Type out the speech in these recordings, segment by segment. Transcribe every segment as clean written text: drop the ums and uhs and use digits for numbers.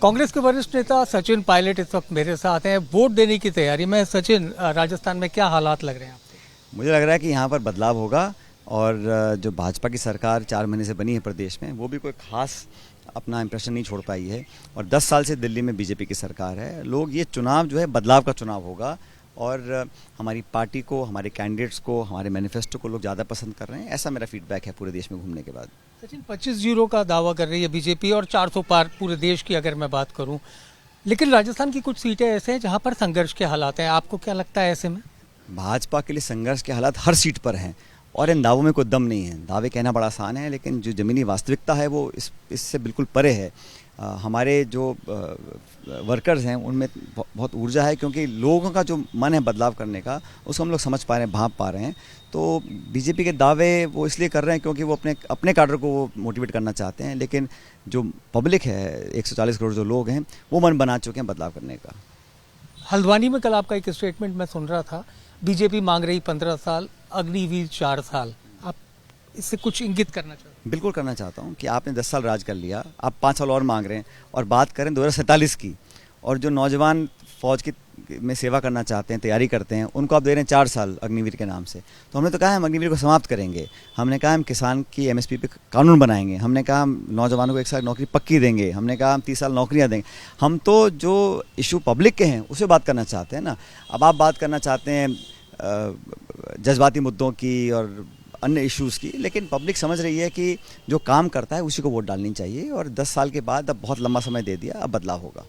कांग्रेस के वरिष्ठ नेता सचिन पायलट इस वक्त मेरे साथ हैं वोट देने की तैयारी में। सचिन, राजस्थान में क्या हालात लग रहे हैं आपको? मुझे लग रहा है कि यहाँ पर बदलाव होगा और जो भाजपा की सरकार 4 महीने से बनी है प्रदेश में, वो भी कोई खास अपना इंप्रेशन नहीं छोड़ पाई है। और 10 साल से दिल्ली में बीजेपी की सरकार है। लोग ये चुनाव जो है बदलाव का चुनाव होगा और हमारी पार्टी को, हमारे कैंडिडेट्स को, हमारे मैनिफेस्टो को लोग ज़्यादा पसंद कर रहे हैं। ऐसा मेरा फीडबैक है पूरे देश में घूमने के बाद। सचिन, 25-0 का दावा कर रही है बीजेपी और 400 पार पूरे देश की अगर मैं बात करूं, लेकिन राजस्थान की कुछ सीटें ऐसे हैं जहां पर संघर्ष के हालात हैं। आपको क्या लगता है ऐसे में? भाजपा के लिए संघर्ष के हालात हर सीट पर हैं और इन दावों में कोई दम नहीं है। दावे कहना बड़ा आसान है, लेकिन जो ज़मीनी वास्तविकता है वो इससे बिल्कुल परे है। हमारे जो वर्कर्स हैं उनमें बहुत ऊर्जा है, क्योंकि लोगों का जो मन है बदलाव करने का, उसको हम लोग समझ पा रहे हैं, भांप पा रहे हैं। तो बीजेपी के दावे वो इसलिए कर रहे हैं क्योंकि वो अपने कैडर को वो मोटिवेट करना चाहते हैं, लेकिन जो पब्लिक है, 140 करोड़ जो लोग हैं, वो मन बना चुके हैं बदलाव करने का। हल्द्वानी में कल आपका एक स्टेटमेंट मैं सुन रहा था, बीजेपी मांग रही 15 साल, अग्निवीर 4 साल। आप इससे कुछ इंगित करना चाहते हैं? बिल्कुल करना चाहता हूँ कि आपने 10 साल राज कर लिया, आप 5 साल और मांग रहे हैं। और बात करें 2047 की, और जो नौजवान फौज की में सेवा करना चाहते हैं, तैयारी करते हैं, उनको आप दे रहे हैं 4 साल अग्निवीर के नाम से। तो हमने तो कहा हम अग्निवीर को समाप्त करेंगे, हमने कहा हम किसान की MSP पे कानून बनाएंगे, हमने कहा हम नौजवानों को 1 साल नौकरी पक्की देंगे, हमने कहा हम 30 साल नौकरियां देंगे। हम तो जो इशू पब्लिक के हैं उसे बात करना चाहते हैं ना। अब आप बात करना चाहते हैं जज्बाती मुद्दों की और अन्य इश्यूज़ की, लेकिन पब्लिक समझ रही है कि जो काम करता है उसी को वोट डालनी चाहिए। और 10 साल के बाद अब बहुत लंबा समय दे दिया, अब बदलाव होगा।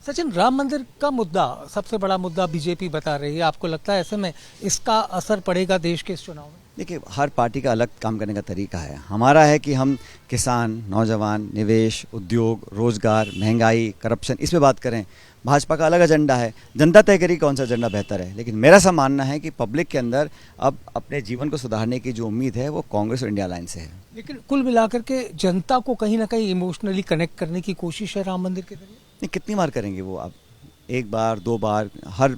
सचिन, राम मंदिर का मुद्दा सबसे बड़ा मुद्दा बीजेपी बता रही है। आपको लगता है ऐसे में इसका असर पड़ेगा देश के इस चुनाव में? देखिए, हर पार्टी का अलग काम करने का तरीका है। हमारा है कि हम किसान, नौजवान, निवेश, उद्योग, रोजगार, महंगाई, करप्शन, इस पे बात करें। भाजपा का अलग एजेंडा है, जनता तय करेगी कौन सा एजेंडा बेहतर है। लेकिन मेरा ऐसा मानना है कि पब्लिक के अंदर अब अपने जीवन को सुधारने की जो उम्मीद है वो कांग्रेस और इंडिया अलायंस से है। लेकिन कुल मिलाकर के जनता को कहीं ना कहीं इमोशनली कनेक्ट करने की कोशिश है राम मंदिर के जरिए। नहीं, कितनी बार करेंगे वो? आप 1 बार 2 बार, हर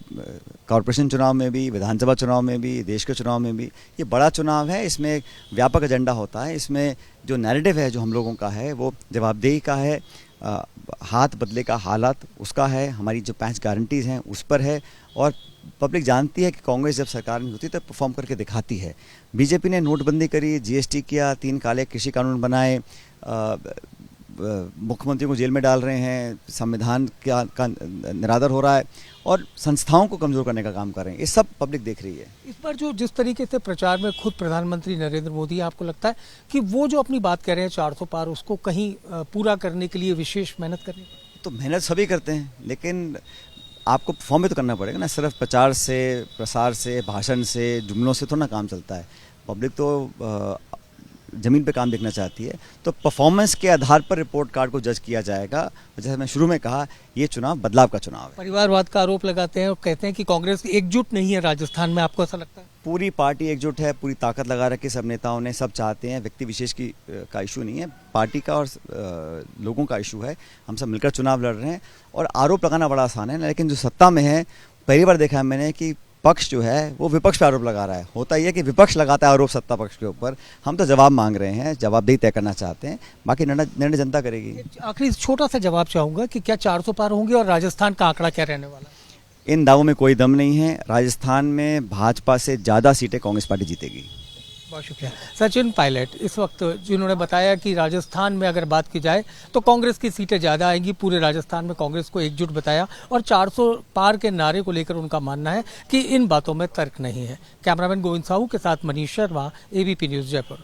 कॉरपोरेशन चुनाव में भी, विधानसभा चुनाव में भी, देश के चुनाव में भी। ये बड़ा चुनाव है, इसमें एक व्यापक एजेंडा होता है। इसमें जो नैरेटिव है जो हम लोगों का है वो जवाबदेही का है, हाथ बदले का हालात उसका है, हमारी जो 5 गारंटीज़ हैं उस पर है। और पब्लिक जानती है कि कांग्रेस जब सरकार में होती है तो परफॉर्म करके दिखाती है। बीजेपी ने नोटबंदी करी, GST किया, 3 काले कृषि कानून बनाए, मुख्यमंत्री को जेल में डाल रहे हैं, संविधान का निरादर हो रहा है और संस्थाओं को कमज़ोर करने का काम कर रहे हैं। ये सब पब्लिक देख रही है। इस बार जो जिस तरीके से प्रचार में खुद प्रधानमंत्री नरेंद्र मोदी, आपको लगता है कि वो जो अपनी बात कह रहे हैं 400 पार, उसको कहीं पूरा करने के लिए विशेष मेहनत करनी पड़ेगी? तो मेहनत सभी करते हैं, लेकिन आपको परफॉर्म भी तो करना पड़ेगा ना। सिर्फ प्रचार से, प्रसार से, भाषण से, जुमलों से थोड़ा ना काम चलता है। पब्लिक तो ज़मीन पे काम देखना चाहती है। तो परफॉर्मेंस के आधार पर रिपोर्ट कार्ड को जज किया जाएगा। जैसे मैं शुरू में कहा, ये चुनाव बदलाव का चुनाव है। परिवारवाद का आरोप लगाते हैं और कहते हैं कि कांग्रेस एकजुट नहीं है राजस्थान में। आपको ऐसा लगता है? पूरी पार्टी एकजुट है, पूरी ताकत लगा रखी सब नेताओं ने, सब चाहते हैं। व्यक्ति विशेष का इशू नहीं है, पार्टी का और लोगों का इशू है। हम सब मिलकर चुनाव लड़ रहे हैं और आरोप लगाना बड़ा आसान है, लेकिन जो सत्ता में है, पहली बार देखा है मैंने कि पक्ष जो है वो विपक्ष पे आरोप लगा रहा है। होता यह है कि विपक्ष लगाता है आरोप सत्ता पक्ष के ऊपर। हम तो जवाब मांग रहे हैं, जवाबदेही तय करना चाहते हैं, बाकी निर्णय जनता करेगी। आखिरी छोटा सा जवाब चाहूंगा कि क्या 400 पार होंगे और राजस्थान का आंकड़ा क्या रहने वाला है? इन दावों में कोई दम नहीं है। राजस्थान में भाजपा से ज़्यादा सीटें कांग्रेस पार्टी जीतेगी। बहुत शुक्रिया। सचिन पायलट इस वक्त जिन्होंने बताया कि राजस्थान में अगर बात की जाए तो कांग्रेस की सीटें ज़्यादा आएंगी। पूरे राजस्थान में कांग्रेस को एकजुट बताया और 400 पार के नारे को लेकर उनका मानना है कि इन बातों में तर्क नहीं है। कैमरामैन गोविंद साहू के साथ मनीष शर्मा, ABP न्यूज़ जयपुर।